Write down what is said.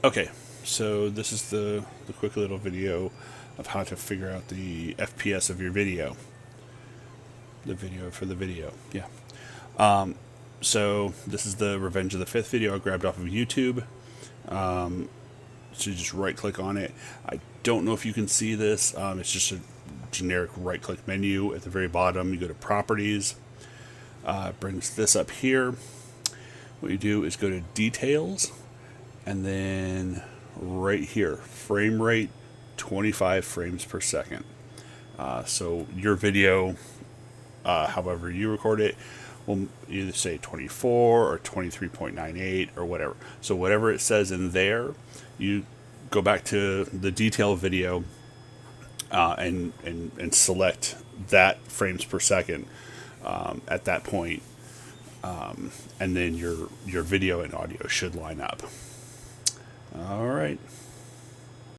Okay, so this is the quick little video of how to figure out the FPS of your video. The video for the video, yeah. So this is the Revenge of the Fifth video I grabbed off of YouTube. So you just right click on it. I don't know if you can see this. It's just a generic right click menu. At the very bottom, you go to Properties. It brings this up here. What you do is go to Details, and then right here, frame rate 25 frames per second. So your video, however you record it, will either say 24 or 23.98 or whatever. So whatever it says in there, you go back to the detail video and select that frames per second at that point, and then your video and audio should line up. All right.